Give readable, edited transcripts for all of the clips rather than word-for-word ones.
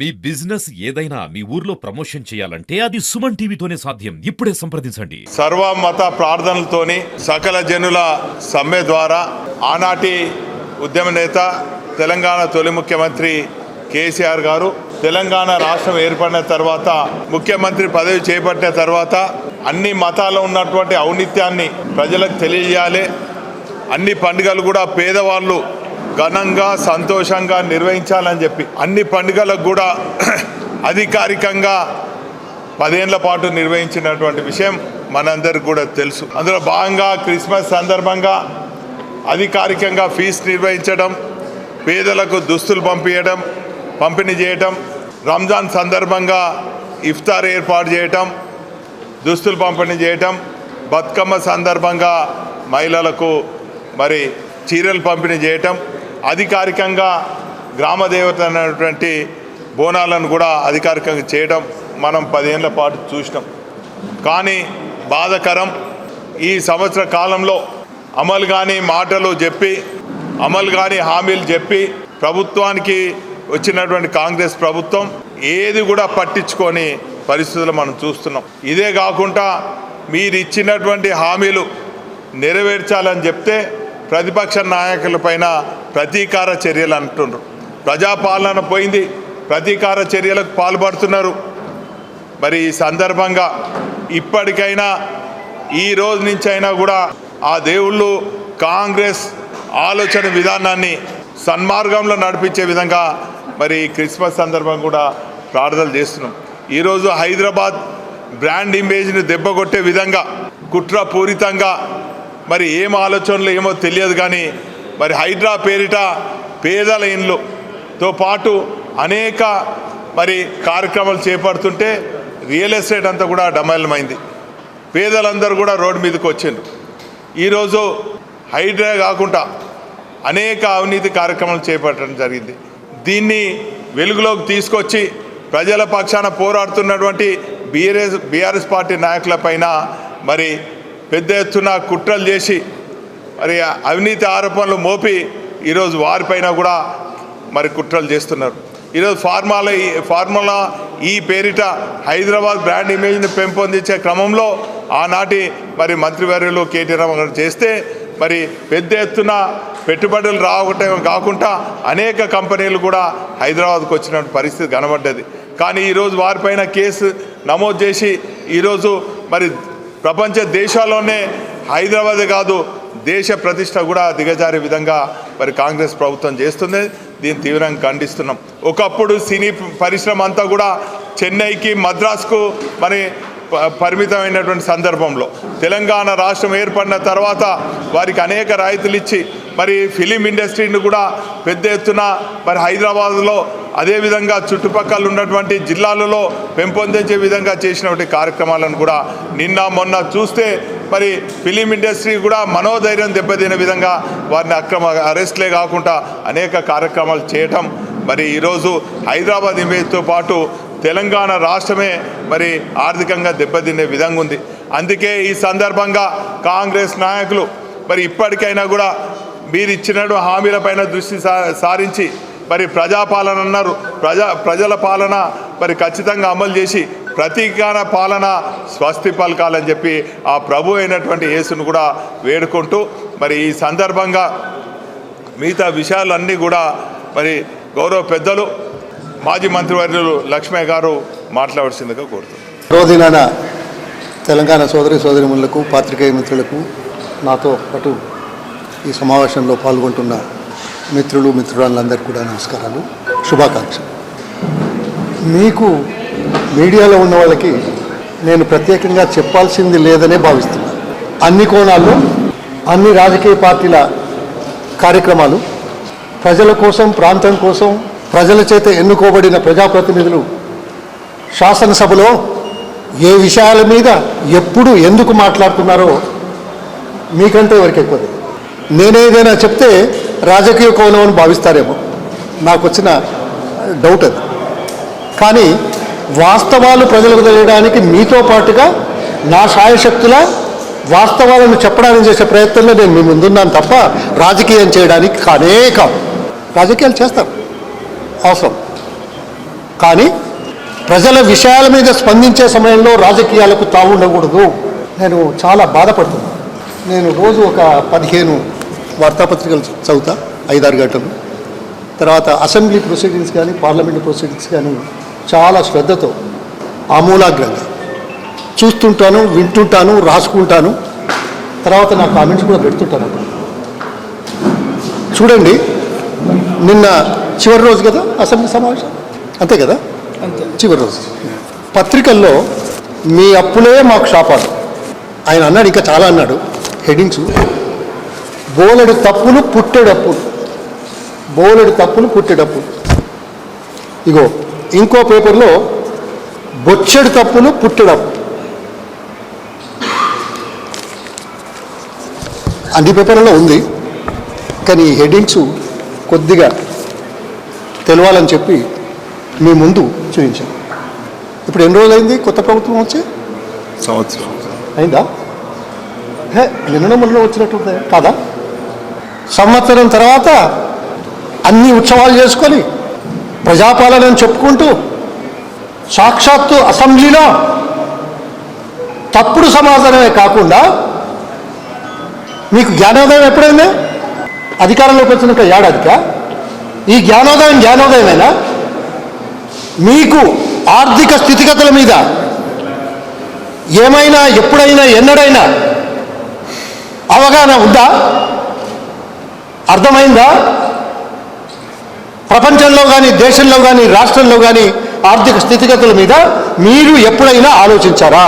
మీ business ఏదైనా మీ ఊర్లో promotion చేయాలంటే అది సుమన్ టీవీతోనే సాధ్యం. ఇప్పుడే సంప్రదించండి. సర్వమత ప్రార్థనలతోని సకల జనుల సమ్మె ద్వారా ఆనాటి ఉద్యమ నేత తెలంగాణ తొలి ముఖ్యమంత్రి కేసీఆర్ గారు తెలంగాణ రాష్ట్రం ఏర్పడిన తర్వాత ముఖ్యమంత్రి పదవి చేపట్టిన తర్వాత అన్ని మతాల్లో ఉన్నటువంటి ఔన్నిత్యాన్ని ప్రజలకు తెలియజేయాలి. అన్ని పండుగలు కూడా పేదవాళ్ళు ఘనంగా సంతోషంగా నిర్వహించాలని చెప్పి అన్ని పండుగలకు కూడా అధికారికంగా 10 ఏళ్ల పాటు నిర్వహించినటువంటి విషయం మనందరికీ కూడా తెలుసు. అందులో భాగంగా క్రిస్మస్ సందర్భంగా అధికారికంగా ఫీస్ట్ నిర్వహించడం, పేదలకు దుస్తులు పంపిణీ చేయటం, రంజాన్ సందర్భంగా ఇఫ్తార్ ఏర్పాటు చేయటం, దుస్తులు పంపిణీ చేయటం, బతుకమ్మ సందర్భంగా మహిళలకు మరి చీరలు పంపిణీ చేయటం, అధికారికంగా గ్రామ దేవత అనేటువంటి బోనాలను కూడా అధికారికంగా చేయడం మనం 10 ఏళ్ల పాటు చూసినాం. కానీ బాధాకరం, ఈ సంవత్సర కాలంలో అమలు కాని మాటలు చెప్పి అమలు కాని హామీలు చెప్పి ప్రభుత్వానికి వచ్చినటువంటి కాంగ్రెస్ ప్రభుత్వం ఏది కూడా పట్టించుకొని పరిస్థితులు మనం చూస్తున్నాం. ఇదే కాకుండా మీరు ఇచ్చినటువంటి హామీలు నెరవేర్చాలని చెప్తే ప్రతిపక్ష నాయకులపైన ప్రతీకార చర్యలు అంటున్నారు. ప్రజాపాలన పోయింది, ప్రతీకార చర్యలకు పాల్పడుతున్నారు. మరి ఈ సందర్భంగా ఇప్పటికైనా ఈ రోజు నుంచి అయినా కూడా ఆ దేవుళ్ళు కాంగ్రెస్ ఆలోచన విధానాన్ని సన్మార్గంలో నడిపించే విధంగా మరి క్రిస్మస్ సందర్భంగా కూడా ప్రార్థనలు చేస్తున్నాం. ఈరోజు హైదరాబాద్ బ్రాండ్ ఇమేజ్ని దెబ్బకొట్టే విధంగా కుట్రపూరితంగా మరి ఏం ఆలోచనలు ఏమో తెలియదు కానీ మరి హైడ్రా పేరిట పేదల ఇండ్లతో పాటు అనేక మరి కార్యక్రమాలు చేపడుతుంటే రియల్ ఎస్టేట్ అంతా కూడా డమైలమైంది. పేదలందరూ కూడా రోడ్డు మీదకి వచ్చిండ్రు. ఈరోజు హైడ్రా కాకుండా అనేక అవినీతి కార్యక్రమాలు చేపట్టడం జరిగింది. దీన్ని వెలుగులోకి తీసుకొచ్చి ప్రజల పక్షాన పోరాడుతున్నటువంటి బీఆర్ఎస్ పార్టీ నాయకులపైన మరి పెద్ద ఎత్తున కుట్రలు చేసి మరి అవినీతి ఆరోపణలు మోపి ఈరోజు వారిపైన కూడా మరి కుట్రలు చేస్తున్నారు. ఈరోజు ఫార్ములా ఈ పేరిట హైదరాబాద్ బ్రాండ్ ఇమేజ్ని పెంపొందించే క్రమంలో ఆనాటి మరి మంత్రివర్యులు కేటీ రామారావు చేస్తే మరి పెద్ద ఎత్తున పెట్టుబడులు రావటం కాకుండా అనేక కంపెనీలు కూడా హైదరాబాద్కు వచ్చిన పరిస్థితి కనబడ్డది. కానీ ఈరోజు వారిపైన కేసు నమోదు చేసి ఈరోజు మరి ప్రపంచ దేశాల్లోనే హైదరాబాదే కాదు దేశ ప్రతిష్ట కూడా దిగజారే విధంగా మరి కాంగ్రెస్ ప్రభుత్వం చేస్తుంది. దీన్ని తీవ్రంగా ఖండిస్తున్నాం. ఒకప్పుడు సినీ పరిశ్రమ అంతా కూడా చెన్నైకి మద్రాసుకు మరి పరిమితమైనటువంటి సందర్భంలో తెలంగాణ రాష్ట్రం ఏర్పడిన తర్వాత వారికి అనేక రాయితీలు ఇచ్చి మరి ఫిలిం ఇండస్ట్రీని కూడా పెద్ద ఎత్తున మరి హైదరాబాద్లో అదేవిధంగా చుట్టుపక్కల ఉన్నటువంటి జిల్లాలలో పెంపొందించే విధంగా చేసినటువంటి కార్యక్రమాలను కూడా నిన్న మొన్న చూస్తే మరి ఫిలిం ఇండస్ట్రీ కూడా మనోధైర్యం దెబ్బతిన విధంగా వారిని అక్రమ అరెస్ట్లే కాకుండా అనేక కార్యక్రమాలు చేయటం మరి ఈరోజు హైదరాబాద్ ఇమేజ్తో పాటు తెలంగాణ రాష్ట్రమే మరి ఆర్థికంగా దెబ్బతినే విధంగా ఉంది. అందుకే ఈ సందర్భంగా కాంగ్రెస్ నాయకులు మరి ఇప్పటికైనా కూడా మీరు ఇచ్చిన హామీలపైన దృష్టి సారించి మరి ప్రజాపాలన అన్నారు, ప్రజల పాలన మరి ఖచ్చితంగా అమలు చేసి ప్రతీకార పాలన స్వస్తి పలకాలని చెప్పి ఆ ప్రభు అయినటువంటి యేసును కూడా వేడుకుంటూ మరి ఈ సందర్భంగా మిగతా విషయాలన్నీ కూడా మరి గౌరవ పెద్దలు మాజీ మంత్రివర్యులు లక్ష్మయ్య గారు మాట్లాడాల్సిందిగా కోరుతున్నారు. రోజున తెలంగాణ సోదరిమణులకు పాత్రికేయ మిత్రులకు నాతో పాటు ఈ సమావేశంలో పాల్గొంటున్న మిత్రురాళ్ళందరికీ కూడా నమస్కారాలు, శుభాకాంక్షలు. మీకు మీడియాలో ఉన్న వాళ్ళకి నేను ప్రత్యేకంగా చెప్పాల్సింది లేదనే భావిస్తున్నాను. అన్ని కోణాల్లో అన్ని రాజకీయ పార్టీల కార్యక్రమాలు ప్రజల కోసం, ప్రాంతం కోసం ప్రజల చేత ఎన్నుకోబడిన ప్రజాప్రతినిధులు శాసనసభలో ఏ విషయాల మీద ఎప్పుడు ఎందుకు మాట్లాడుతున్నారో మీకంటే ఎవరికి ఎక్కువ. నేనేదైనా చెప్తే రాజకీయ కోణం అని భావిస్తారేమో, నాకు వచ్చిన డౌట్ అది. కానీ వాస్తవాలు ప్రజలకు తెలియడానికి మీతో పాటుగా నా శాయశక్తుల వాస్తవాలను చెప్పడానికి చేసే ప్రయత్నంలో నేను మీ ముందున్నాను తప్ప రాజకీయం చేయడానికి కానే కాదు. రాజకీయాలు చేస్తాం అవసరం, కానీ ప్రజల విషయాల మీద స్పందించే సమయంలో రాజకీయాలకు తావు ఉండకూడదు. నేను చాలా బాధపడుతున్నాను. నేను రోజు ఒక 15 వార్తాపత్రికలు చదువుతా 5-6 గంటలు. తర్వాత అసెంబ్లీ ప్రొసీడింగ్స్ కానీ పార్లమెంట్ ప్రొసీడింగ్స్ కానీ చాలా శ్రద్ధతో ఆమూలాగ్రంగా చూస్తుంటాను, వింటుంటాను, రాసుకుంటాను. తర్వాత నా కామెంట్స్ కూడా పెడుతుంటాను. అప్పుడు చూడండి, నిన్న చివరి రోజు కదా అసెంబ్లీ సమావేశం, అంతే కదా, చివరి రోజు పత్రికల్లో మీ అప్పులే మాకు శాపాలు ఆయన అన్నాడు. ఇంకా చాలా అన్నాడు. హెడ్డింగ్స్ బోలెడు తప్పులు పుట్టెడప్పులు, బోలెడు తప్పులు పుట్టెడప్పులు. ఇగో ఇంకో పేపర్లో బొచ్చెడు తప్పులు పుట్టెడప్పు. అన్ని పేపర్లలో ఉంది, కానీ ఈ హెడ్డింగ్స్ కొద్దిగా తెలవాలని చెప్పి మీ ముందు చూపించాను. ఇప్పుడు ఎన్ని రోజులు అయింది కొత్త ప్రభుత్వం వచ్చి? సంవత్సరం అయిందా? నిన్న మొన్న వచ్చినట్టు కాదా? సంవత్సరం తర్వాత అన్ని ఉత్సవాలు చేసుకొని ప్రజాపాలనని చెప్పుకుంటూ సాక్షాత్తు అసెంబ్లీలో తప్పుడు సమాధానమే కాకుండా మీకు జ్ఞానోదయం ఎప్పుడైంది? అధికారంలోకి వచ్చినాక ఏడాదికా? ఈ జ్ఞానోదయమేనా? మీకు ఆర్థిక స్థితిగతుల మీద ఏమైనా ఎప్పుడైనా ఎన్నడైనా అవగాహన ఉందా? అర్థమైందా? ప్రపంచంలో కానీ దేశంలో కానీ రాష్ట్రంలో కానీ ఆర్థిక స్థితిగతుల మీద మీరు ఎప్పుడైనా ఆలోచించారా?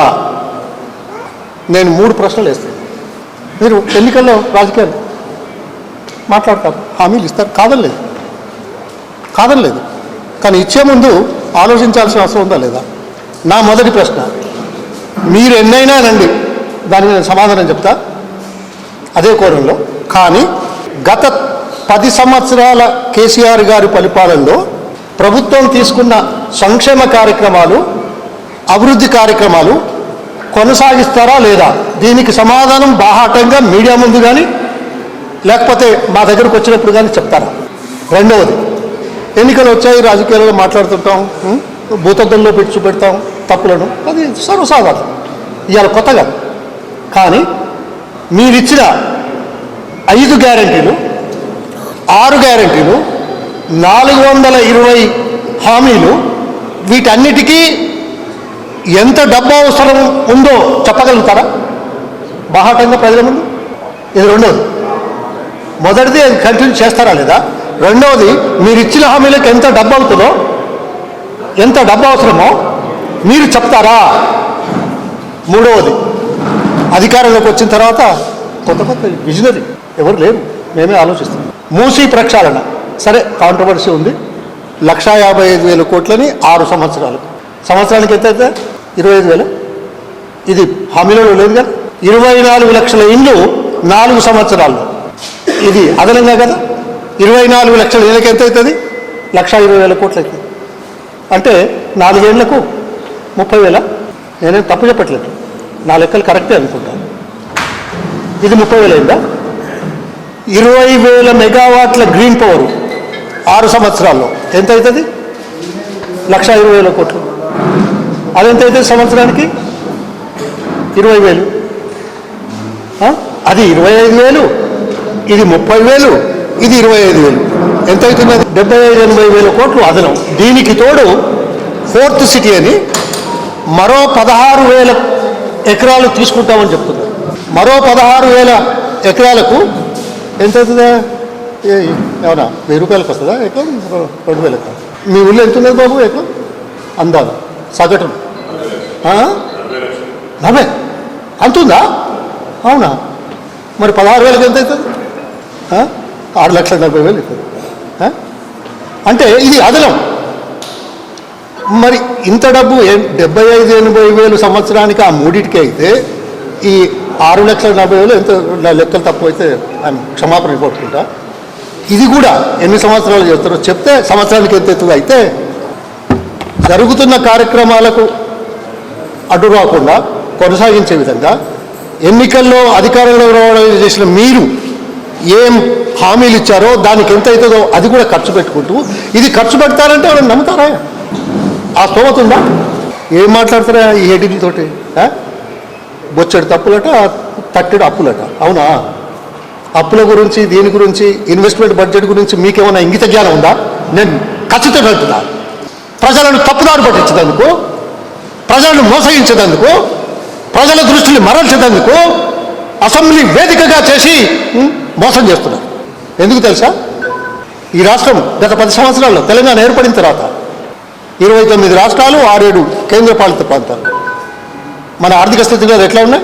నేను 3 ప్రశ్నలు వేస్తాను. మీరు ఎన్నికల్లో రాజకీయాలు మాట్లాడతారు, హామీలు ఇస్తారు, కాదనలేదు. కానీ ఇచ్చే ముందు ఆలోచించాల్సిన అవసరం ఉందా లేదా? నా మొదటి ప్రశ్న, మీరు ఎన్నైనా రండి, దానికి నేను సమాధానం చెప్తా అదే కోణంలో. కానీ గత 10 సంవత్సరాల కేసీఆర్ గారి పరిపాలనలో ప్రభుత్వం తీసుకున్న సంక్షేమ కార్యక్రమాలు, అభివృద్ధి కార్యక్రమాలు కొనసాగిస్తారా లేదా? దీనికి సమాధానం బాహాటంగా మీడియా ముందు కానీ లేకపోతే మా దగ్గరకు వచ్చినప్పుడు కానీ చెప్తారా? రెండవది, ఎన్నికలు వచ్చాయి, రాజకీయాలలో మాట్లాడుతుంటాం, భూతద్దంలో పెట్టి చూపెడతాం తప్పులను, అది సర్వసాధారణం, ఇవాళ కొత్తగా. కానీ మీరిచ్చిన 5 గ్యారంటీలు, 6 గ్యారంటీలు, 420 హామీలు, వీటన్నిటికీ ఎంత డబ్బు అవసరం ఉందో చెప్పగలుగుతారా బాహాటంగా ప్రజల ముందు? ఇది రెండవది. మొదటిది అది కంటిన్యూ చేస్తారా లేదా? రెండవది, మీరు ఇచ్చిన హామీలకు ఎంత డబ్బు అవుతుందో, ఎంత డబ్బు అవసరమో మీరు చెప్తారా? మూడవది, అధికారంలోకి వచ్చిన తర్వాత కొత్త విజనరీ ఎవరు లేరు, మేమే ఆలోచిస్తాం. మూసీ ప్రక్షాళన సరే, కాంట్రవర్సీ ఉంది. 1,55,000 కోట్లని 6 సంవత్సరాలు, సంవత్సరానికి ఎంత అయితే 25,000. ఇది హామీలో లేదు కదా. 24 లక్షల ఇండ్లు 4 సంవత్సరాల్లో, ఇది అదనంగా కదా. 24 లక్షల ఇళ్ళకి ఎంత అవుతుంది? 1,20,000 కోట్లు అవుతుంది. అంటే 4 ఏళ్లకు 30,000. నేనేం తప్పు చెప్పట్లేదు, నా లెక్కలు కరెక్టే అనుకుంటాను. ఇది 30,000 అయిందా? 20,000 మెగావాట్ల గ్రీన్ పవర్ 6 సంవత్సరాల్లో ఎంత అవుతుంది? 1,20,000 కోట్లు. అదెంత అవుతుంది సంవత్సరానికి? 20,000. అది 25,000, ఇది 30,000, ఇది 25,000. ఎంత అవుతుంది? 75,000-80,000 కోట్లు అదనం. దీనికి తోడు 4th సిటీ అని మరో 16,000 ఎకరాలు తీసుకుంటామని చెప్తున్నారు. మరో 16,000 ఎకరాలకు ఎంత అవుతుందా? ఏమన్నా 1,000 రూపాయలకు వస్తుందా ఎకరం? 2,000 ఎకరం. మీ ఊళ్ళో ఎంత ఉన్నది బాబు ఎకరం అందాలు సగటును? 40 అంతుందా? అవునా? మరి 16,000కి ఎంత అవుతుంది? 6,40,000 అవుతుంది. అంటే ఇది అదనం. మరి ఇంత డబ్బు 75,000-80,000 సంవత్సరానికి ఆ మూడింటికి అయితే ఈ 6,40,000 ఎంత లెక్కలు తక్కువ అయితే క్షమాపణ కోరుకుంటా. ఇది కూడా ఎన్ని సంవత్సరాలు చేస్తారో చెప్తే సంవత్సరానికి ఎంత అవుతుంది. అయితే జరుగుతున్న కార్యక్రమాలకు అడ్డు రాకుండా కొనసాగించే విధంగా ఎన్నికల్లో అధికారంలో రావడం చేసిన మీరు ఏం హామీలు ఇచ్చారో దానికి ఎంత అవుతుందో అది కూడా ఖర్చు పెట్టుకుంటూ ఇది ఖర్చు పెడతారంటే వాళ్ళని నమ్ముతారా? ఆ స్తోమత ఉందా? ఏం మాట్లాడతారా ఈ హెడ్డింగ్ తోటి? బొచ్చడు తప్పులట, తట్టెడు అప్పులట. అవునా? అప్పుల గురించి, దీని గురించి, ఇన్వెస్ట్మెంట్ బడ్జెట్ గురించి మీకేమైనా ఇంగిత జ్ఞానం ఉందా? నేను ఖచ్చితంగా అంటున్నా. ప్రజలను తప్పుదారి పట్టించేందుకు, ప్రజలను మోసగించేందుకు, ప్రజల దృష్టిని మరల్చేందుకు అసెంబ్లీ వేదికగా చేసి మోసం చేస్తున్నారు. ఎందుకు తెలుసా? ఈ రాష్ట్రం గత 10 సంవత్సరాల్లో తెలంగాణ ఏర్పడిన తర్వాత 29 రాష్ట్రాలు, 6-7 కేంద్రపాలిత ప్రాంతాలు. మన ఆర్థిక స్థితిగతులు ఎట్లా ఉన్నాయి?